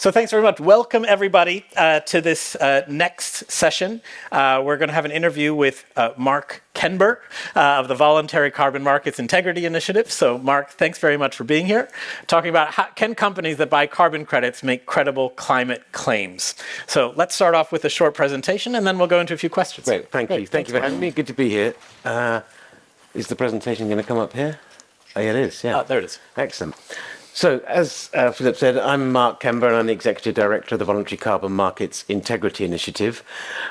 So thanks very much. Welcome, everybody, to this next session. We're going to have an interview with Mark Kenber of the Voluntary Carbon Markets Integrity Initiative. So, Mark, thanks very much for being here. Talking about how can companies that buy carbon credits make credible climate claims. So let's start off with a short presentation, and then we'll go into a few questions. Great, thank you. Thank you for having me. Good to be here. Is the presentation going to come up here? Oh, yeah, it is, yeah. There it is. Excellent. So, as Philip said, I'm Mark Kenber, and I'm the Executive Director of the Voluntary Carbon Markets Integrity Initiative.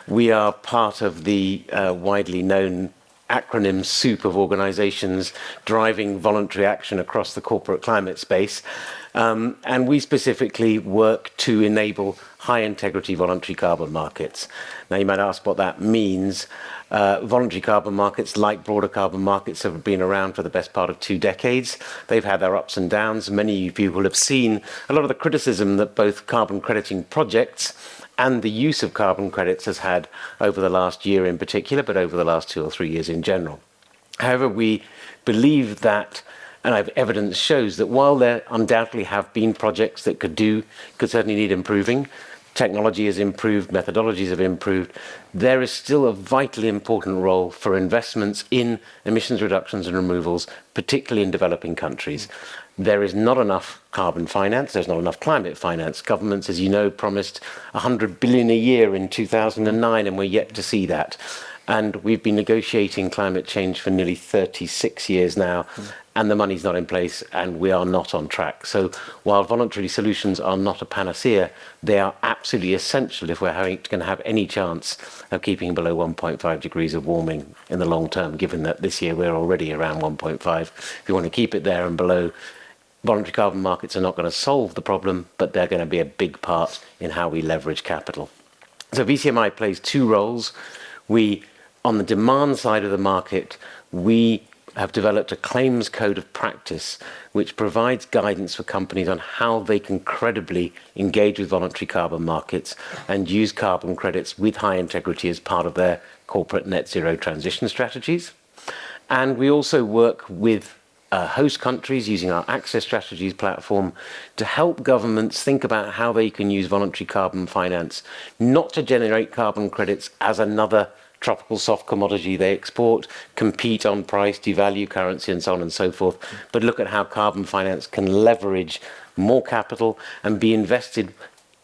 We are part of the widely known acronym soup of organisations driving voluntary action across the corporate climate space. And we specifically work to enable high-integrity voluntary carbon markets. Now, you might ask what that means. Voluntary carbon markets, like broader carbon markets, have been around for the best part of 2 decades. They've had their ups and downs. Many of you will have seen a lot of the criticism that both carbon crediting projects and the use of carbon credits has had over the last year in particular, but over the last 2 or 3 years in general. However, we believe that, and evidence shows that while there undoubtedly have been projects that could certainly need improving, technology has improved, methodologies have improved, there is still a vitally important role for investments in emissions reductions and removals, particularly in developing countries. There is not enough carbon finance, there's not enough climate finance. Governments, as you know, promised 100 billion a year in 2009, and we're yet to see that. And we've been negotiating climate change for nearly 36 years now, and the money's not in place, and we are not on track. So while voluntary solutions are not a panacea, they are absolutely essential if we're going to have any chance of keeping below 1.5 degrees of warming in the long term, given that this year we're already around 1.5. If you want to keep it there and below, voluntary carbon markets are not going to solve the problem, but they're going to be a big part in how we leverage capital. So VCMI plays 2 roles. On the demand side of the market, we have developed a claims code of practice which provides guidance for companies on how they can credibly engage with voluntary carbon markets and use carbon credits with high integrity as part of their corporate net zero transition strategies. And we also work with host countries using our Access Strategies platform to help governments think about how they can use voluntary carbon finance, not to generate carbon credits as another tropical soft commodity they export, compete on price, devalue currency, and so on and so forth, but look at how carbon finance can leverage more capital and be invested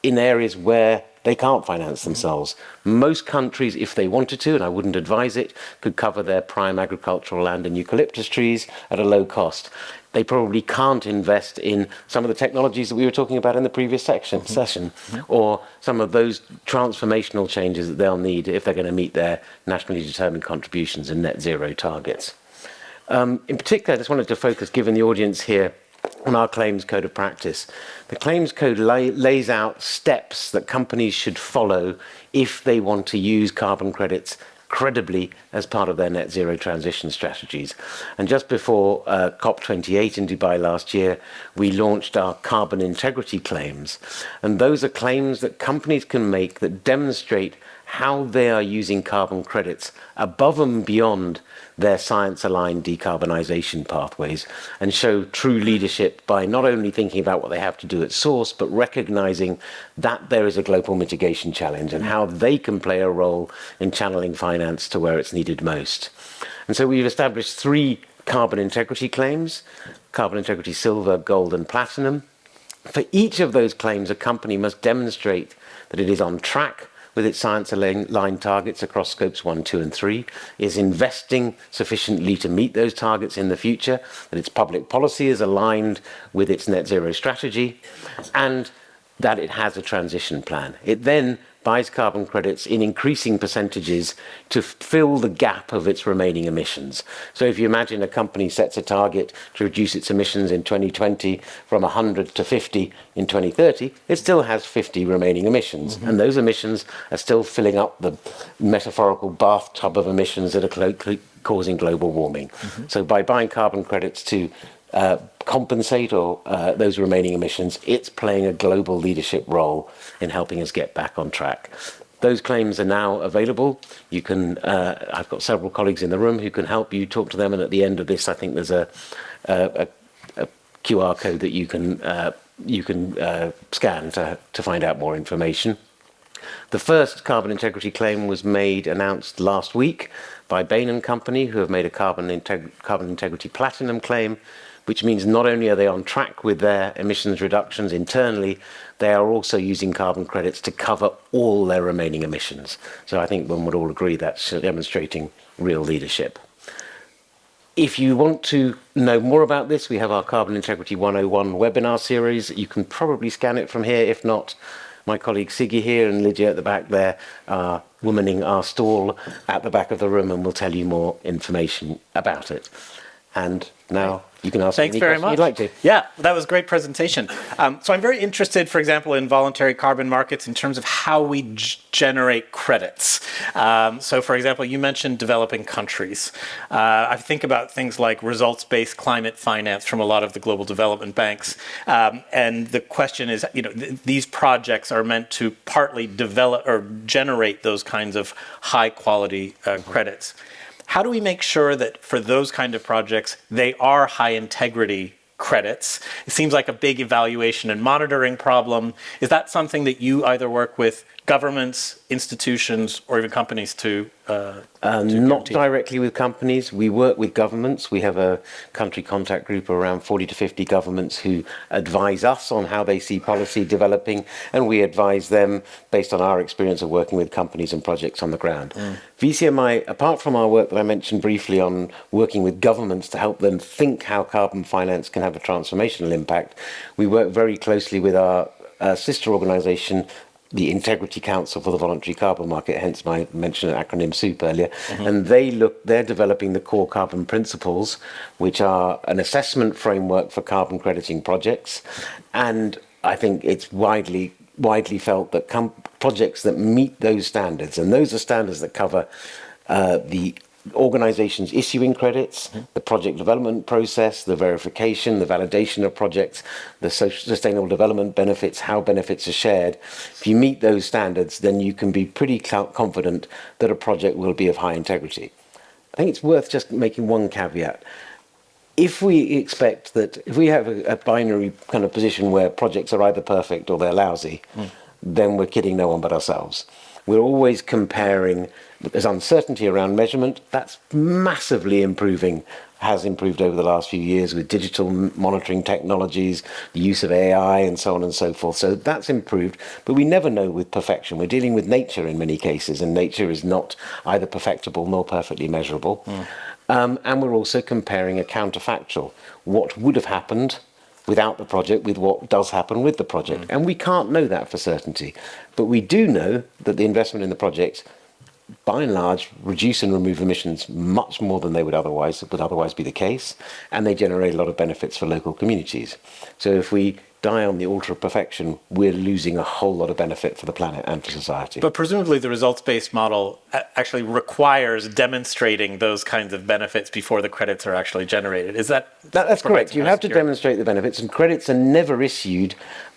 in areas where they can't finance themselves. Most countries, if they wanted to, and I wouldn't advise it, could cover their prime agricultural land and eucalyptus trees at a low cost. They probably can't invest in some of the technologies that we were talking about in the previous session, or some of those transformational changes that they'll need if they're going to meet their nationally determined contributions and net zero targets. In particular, I just wanted to focus, given the audience here, on our claims code of practice. The claims code lays out steps that companies should follow if they want to use carbon credits credibly as part of their net zero transition strategies. And just before COP28 in Dubai last year, we launched our carbon integrity claims. And those are claims that companies can make that demonstrate how they are using carbon credits above and beyond their science-aligned decarbonisation pathways, and show true leadership by not only thinking about what they have to do at source, but recognising that there is a global mitigation challenge and how they can play a role in channeling finance to where it's needed most. And so we've established 3 carbon integrity claims: carbon integrity silver, gold and platinum. For each of those claims, a company must demonstrate that it is on track with its science-aligned targets across scopes 1, 2 and 3, is investing sufficiently to meet those targets in the future, that its public policy is aligned with its net zero strategy, and that it has a transition plan. It then buys carbon credits in increasing percentages to fill the gap of its remaining emissions. So if you imagine a company sets a target to reduce its emissions in 2020 from 100 to 50 in 2030, it still has 50 remaining emissions. And those emissions are still filling up the metaphorical bathtub of emissions that are causing global warming. So by buying carbon credits to compensate those remaining emissions, it's playing a global leadership role in helping us get back on track. Those claims are now available. You can, I've got several colleagues in the room who can help you talk to them, and at the end of this, I think there's a QR code that you can you can scan to find out more information. The first carbon integrity claim was announced last week by Bain & Company, who have made a carbon integrity platinum claim, which means not only are they on track with their emissions reductions internally, they are also using carbon credits to cover all their remaining emissions. So I think one would all agree that's demonstrating real leadership. If you want to know more about this, we have our Carbon Integrity 101 webinar series. You can probably scan it from here. If not, my colleague Siggy here and Lydia at the back there are womaning our stall at the back of the room and will tell you more information about it. And now you can ask any question you'd like to. Yeah, that was a great presentation. So I'm very interested, for example, in voluntary carbon markets in terms of how we generate credits. So, for example, you mentioned developing countries. I think about things like results-based climate finance from a lot of the global development banks. And the question is, these projects are meant to partly develop or generate those kinds of high-quality credits. How do we make sure that for those kind of projects, they are high integrity credits? It seems like a big evaluation and monitoring problem. Is that something that you either work with governments, institutions, or even companies to not directly with companies. We work with governments. We have a country contact group of around 40 to 50 governments who advise us on how they see policy developing, and we advise them based on our experience of working with companies and projects on the ground. VCMI, apart from our work that I mentioned briefly on working with governments to help them think how carbon finance can have a transformational impact, we work very closely with our sister organisation, the Integrity Council for the Voluntary Carbon Market, hence my mention of acronym SOUP earlier, and they're developing the core carbon principles, which are an assessment framework for carbon crediting projects. And I think it's widely felt that projects that meet those standards, and those are standards that cover the organizations issuing credits, the project development process, the verification, the validation of projects, the sustainable development benefits, how benefits are shared. If you meet those standards, then you can be pretty confident that a project will be of high integrity. I think it's worth just making one caveat. If we have a binary kind of position where projects are either perfect or they're lousy, then we're kidding no one but ourselves. We're always comparing. There's uncertainty around measurement. That's massively has improved over the last few years with digital monitoring technologies, the use of AI, and so on and so forth. So that's improved, but we never know with perfection. We're dealing with nature in many cases, and nature is not either perfectible nor perfectly measurable. And we're also comparing a counterfactual. What would have happened without the project with what does happen with the project. And we can't know that for certainty. But we do know that the investment in the project, by and large, reduce and remove emissions much more than they would otherwise be the case, and they generate a lot of benefits for local communities. So if we die on the altar of perfection, we're losing a whole lot of benefit for the planet and for society. But presumably the results-based model actually requires demonstrating those kinds of benefits before the credits are actually generated. That's correct. You have to demonstrate the benefits, and credits are never issued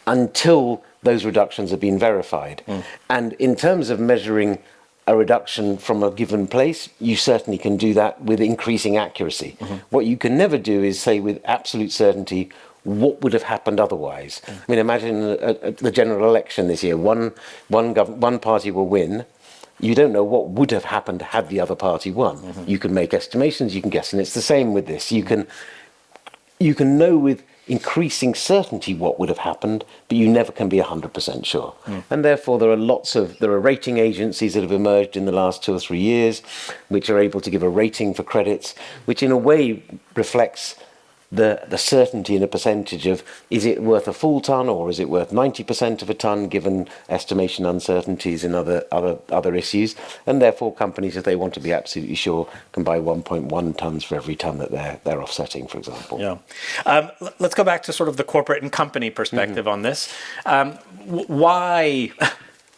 until those reductions have been verified. And in terms of measuring a reduction from a given place, you certainly can do that with increasing accuracy. What you can never do is say with absolute certainty what would have happened otherwise. I mean, imagine the general election this year. One party will win. You don't know what would have happened had the other party won. You can make estimations, you can guess, and it's the same with this. You can know with increasing certainty what would have happened, but you never can be 100% sure. And therefore there are rating agencies that have emerged in the last 2 or 3 years, which are able to give a rating for credits, which in a way reflects the certainty in a percentage of, is it worth a full ton or is it worth 90% of a ton given estimation uncertainties in other issues. And therefore companies, if they want to be absolutely sure, can buy 1.1 tons for every ton that they're offsetting, for example. Yeah. Let's go back to sort of the corporate and company perspective on this. Why,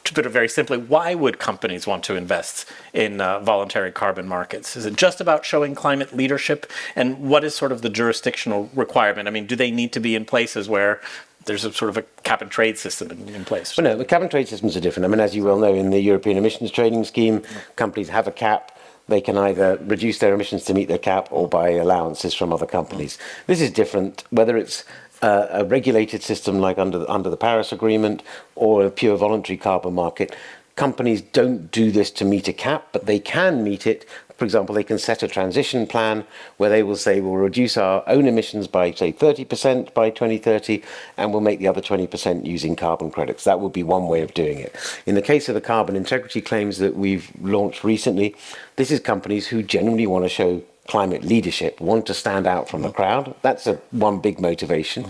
to put it very simply, why would companies want to invest in voluntary carbon markets? Is it just about showing climate leadership? And what is sort of the jurisdictional requirement? I mean, do they need to be in places where there's a sort of a cap and trade system in place? Well, no, the cap and trade systems are different. I mean, as you well know, in the European emissions trading scheme, companies have a cap. they can either reduce their emissions to meet their cap or buy allowances from other companies. This is different, whether it's a regulated system like under the Paris Agreement or a pure voluntary carbon market. Companies don't do this to meet a cap, but they can meet it. For example, they can set a transition plan where they will say we'll reduce our own emissions by, say, 30% by 2030, and we'll make the other 20% using carbon credits. That would be one way of doing it. In the case of the carbon integrity claims that we've launched recently, this is companies who genuinely want to show climate leadership, want to stand out from the crowd. That's one big motivation.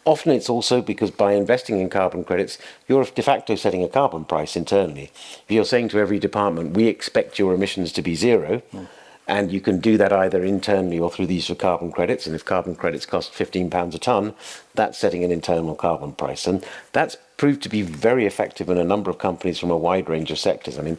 Often it's also because by investing in carbon credits, you're de facto setting a carbon price internally. If you're saying to every department, we expect your emissions to be zero, and you can do that either internally or through the use of carbon credits, and if carbon credits cost £15 a tonne, that's setting an internal carbon price. And that's proved to be very effective in a number of companies from a wide range of sectors. I mean,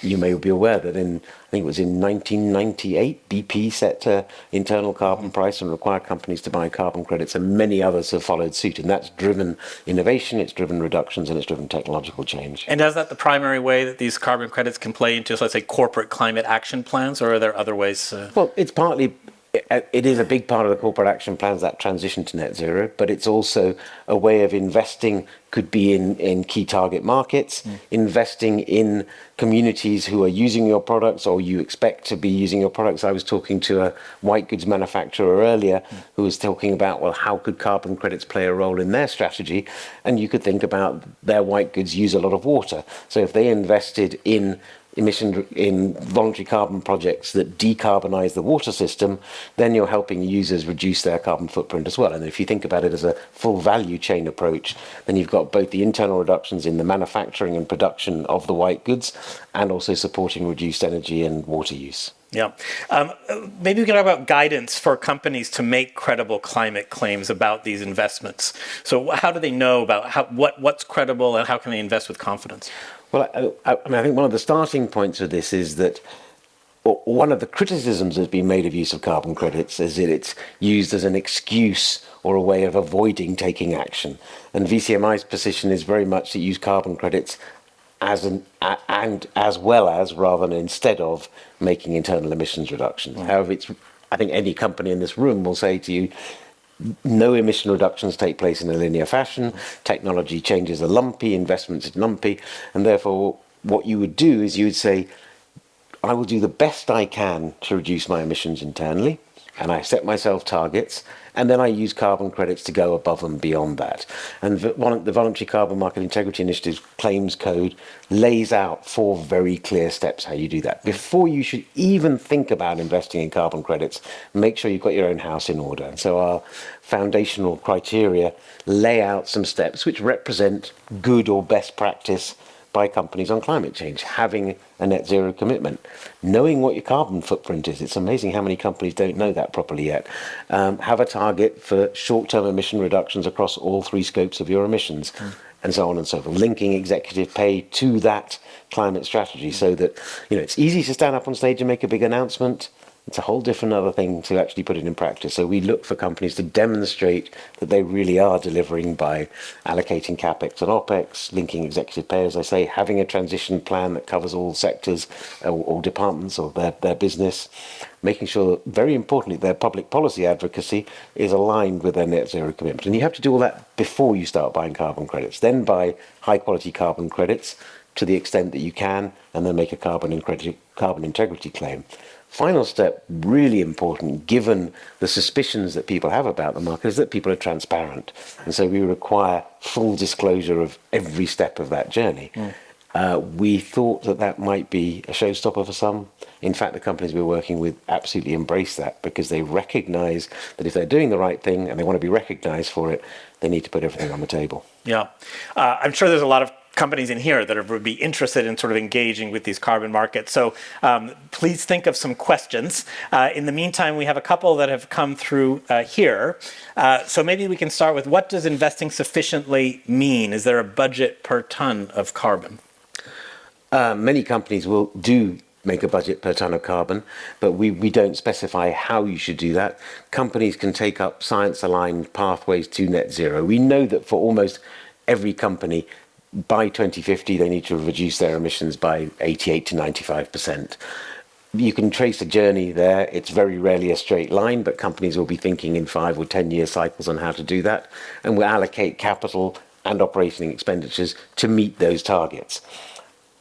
you may be aware that I think it was in 1998, BP set an internal carbon price and required companies to buy carbon credits, and many others have followed suit. And that's driven innovation, it's driven reductions, and it's driven technological change. And is that the primary way that these carbon credits can play into, let's say, corporate climate action plans, or are there other ways? Well, it's partly... It is a big part of the corporate action plans, that transition to net zero, but it's also a way of investing, could be in key target markets, investing in communities who are using your products or you expect to be using your products. I was talking to a white goods manufacturer earlier who was talking about, well, how could carbon credits play a role in their strategy? And you could think about their white goods use a lot of water. So if they invested in voluntary carbon projects that decarbonize the water system, then you're helping users reduce their carbon footprint as well. And if you think about it as a full value chain approach, then you've got both the internal reductions in the manufacturing and production of the white goods and also supporting reduced energy and water use. Yeah. Maybe we can talk about guidance for companies to make credible climate claims about these investments. So how do they know about what's credible and how can they invest with confidence? Well, I think one of the starting points of this is that one of the criticisms that's been made of use of carbon credits is that it's used as an excuse or a way of avoiding taking action. And VCMI's position is very much to use carbon credits as well as rather than instead of making internal emissions reductions. However, I think any company in this room will say to you, no emission reductions take place in a linear fashion. Technology changes are lumpy, investments are lumpy, and therefore what you would do is you would say, I will do the best I can to reduce my emissions internally, and I set myself targets, and then I use carbon credits to go above and beyond that. And the Voluntary Carbon Market Integrity Initiative's claims code lays out 4 very clear steps how you do that. Before you should even think about investing in carbon credits, make sure you've got your own house in order. And so our foundational criteria lay out some steps which represent good or best practice by companies on climate change, having a net zero commitment, knowing what your carbon footprint is. It's amazing how many companies don't know that properly yet. Have a target for short-term emission reductions across all 3 scopes of your emissions, and so on and so forth. Linking executive pay to that climate strategy so that, it's easy to stand up on stage and make a big announcement. It's a whole different other thing to actually put it in practice. So we look for companies to demonstrate that they really are delivering by allocating capex and opex, linking executive pay, as I say, having a transition plan that covers all sectors, all departments of their business, making sure that, very importantly, their public policy advocacy is aligned with their net zero commitment. And you have to do all that before you start buying carbon credits. Then buy high quality carbon credits to the extent that you can, and then make a carbon integrity claim. Final step, really important, given the suspicions that people have about the market, is that people are transparent. And so we require full disclosure of every step of that journey. We thought that might be a showstopper for some. In fact, the companies we're working with absolutely embrace that because they recognize that if they're doing the right thing and they want to be recognized for it, they need to put everything on the table. Yeah. I'm sure there's a lot of companies in here that would be interested in sort of engaging with these carbon markets. So please think of some questions. In the meantime, we have a couple that have come through here. So maybe we can start with, what does investing sufficiently mean? Is there a budget per ton of carbon? Many companies do make a budget per ton of carbon, but we don't specify how you should do that. Companies can take up science-aligned pathways to net zero. We know that for almost every company, by 2050, they need to reduce their emissions by 88 to 95%. you can trace a journey there. It's very rarely a straight line, but companies will be thinking in 5 or 10-year cycles on how to do that, and will allocate capital and operating expenditures to meet those targets.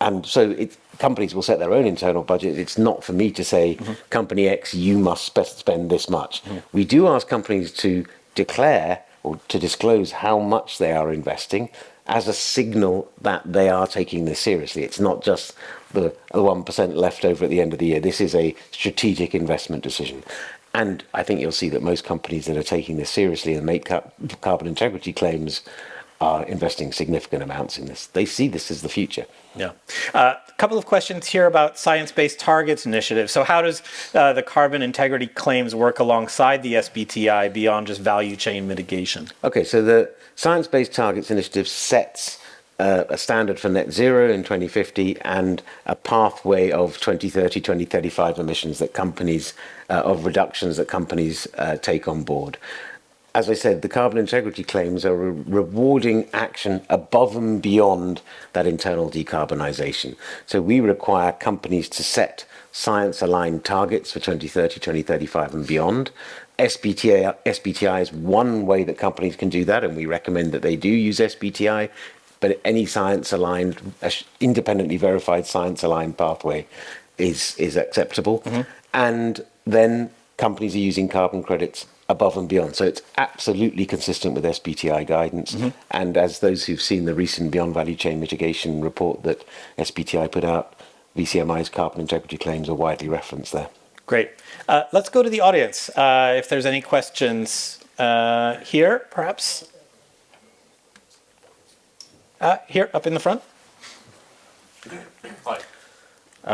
And so companies will set their own internal budget. It's not for me to say, company X, you must spend this much. We do ask companies to declare or to disclose how much they are investing as a signal that they are taking this seriously. It's not just the 1% left over at the end of the year. This is a strategic investment decision. And I think you'll see that most companies that are taking this seriously and make carbon integrity claims are investing significant amounts in this. They see this as the future. Yeah. A couple of questions here about science-based targets initiative. So how does the carbon integrity claims work alongside the SBTI beyond just value chain mitigation? Okay, so the Science-Based Targets Initiative sets a standard for net zero in 2050 and a pathway of 2030, 2035 emissions that companies, of reductions that companies take on board. As I said, the carbon integrity claims are rewarding action above and beyond that internal decarbonisation. So we require companies to set science-aligned targets for 2030, 2035 and beyond. SBTI is one way that companies can do that, and we recommend that they do use SBTI, but any science-aligned, independently verified science-aligned pathway is acceptable. And then companies are using carbon credits above and beyond. So it's absolutely consistent with SBTI guidance. And as those who've seen the recent Beyond Value Chain Mitigation report that SBTI put out, VCMI's carbon integrity claims are widely referenced there. Great. Let's go to the audience. If there's any questions here, perhaps. Here, up in the front. Hi.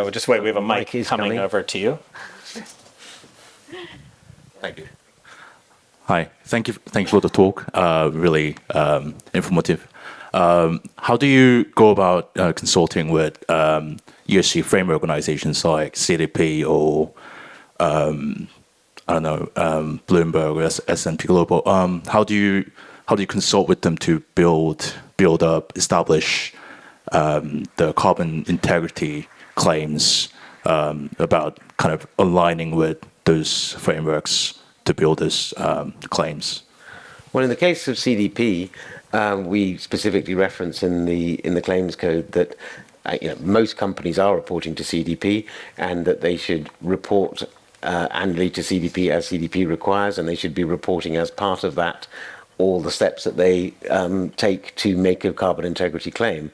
We'll just wait. We have a mic coming over to you. Thank you. Hi. Thank you for the talk. Really informative. How do you go about consulting with ESG framework organizations like CDP or Bloomberg or S&P Global? How do you consult with them to build up, establish the carbon integrity claims about kind of aligning with those frameworks to build those claims? Well, in the case of CDP, we specifically reference in the claims code that most companies are reporting to CDP, and that they should report annually to CDP as CDP requires, and they should be reporting as part of that all the steps that they take to make a carbon integrity claim.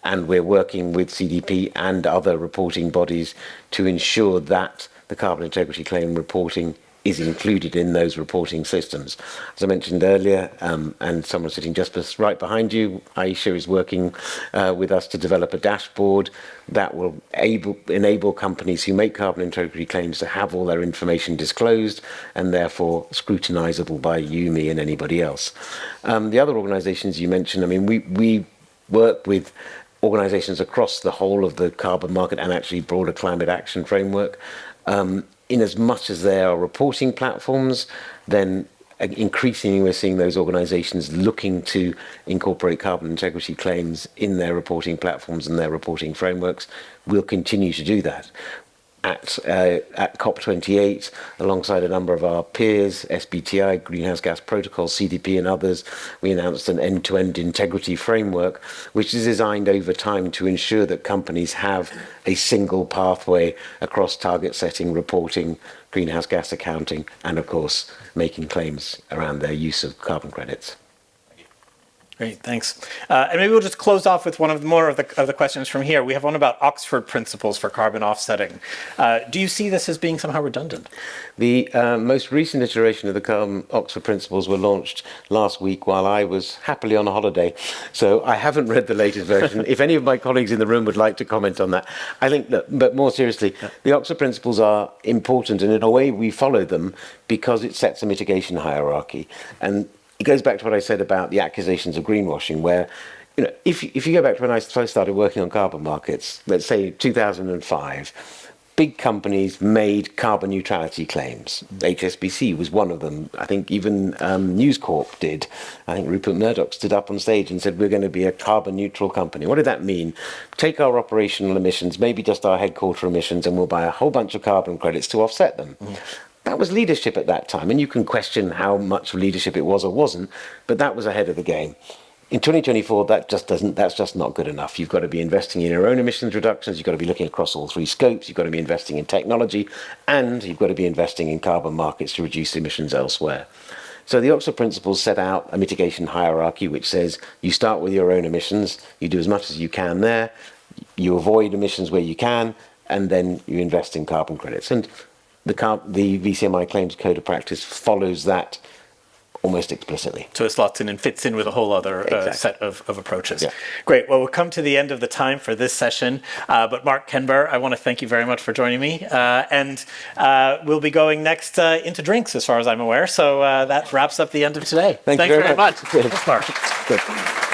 And we're working with CDP and other reporting bodies to ensure that the carbon integrity claim reporting is included in those reporting systems. As I mentioned earlier, and someone sitting just right behind you, Aisha, is working with us to develop a dashboard that will enable companies who make carbon integrity claims to have all their information disclosed and therefore scrutinizable by you, me, and anybody else. The other organizations you mentioned, I mean, we work with organizations across the whole of the carbon market and actually broader climate action framework. In as much as they are reporting platforms, then increasingly we're seeing those organizations looking to incorporate carbon integrity claims in their reporting platforms and their reporting frameworks. We'll continue to do that. At COP28, alongside a number of our peers, SBTI, Greenhouse Gas Protocol, CDP and others, we announced an end-to-end integrity framework, which is designed over time to ensure that companies have a single pathway across target setting, reporting, greenhouse gas accounting, and of course, making claims around their use of carbon credits. Great, thanks. And maybe we'll just close off with one of the questions from here. We have one about Oxford principles for carbon offsetting. Do you see this as being somehow redundant? The most recent iteration of the Oxford principles were launched last week while I was happily on a holiday. So I haven't read the latest version. If any of my colleagues in the room would like to comment on that. I think that, but more seriously, the Oxford principles are important, and in a way we follow them because it sets a mitigation hierarchy. And it goes back to what I said about the accusations of greenwashing, where, if you go back to when I first started working on carbon markets, let's say 2005, big companies made carbon neutrality claims. HSBC was one of them. I think even News Corp did. I think Rupert Murdoch stood up on stage and said, we're going to be a carbon neutral company. What did that mean? Take our operational emissions, maybe just our headquarter emissions, and we'll buy a whole bunch of carbon credits to offset them. That was leadership at that time, and you can question how much leadership it was or wasn't, but that was ahead of the game. In 2024, that's just not good enough. You've got to be investing in your own emissions reductions, you've got to be looking across all three scopes, you've got to be investing in technology, and you've got to be investing in carbon markets to reduce emissions elsewhere. So the Oxford Principles set out a mitigation hierarchy which says you start with your own emissions, you do as much as you can there, you avoid emissions where you can, and then you invest in carbon credits. And the VCMI Claims Code of Practice follows that almost explicitly. So it slots in and fits in with a whole other Exactly. set of approaches. Yeah. Great. Well, we'll come to the end of the time for this session. But Mark Kenber, I want to thank you very much for joining me. And we'll be going next into drinks, as far as I'm aware. So that wraps up the end of today. Thank you Thanks very very much. much. Thanks, Mark. Good.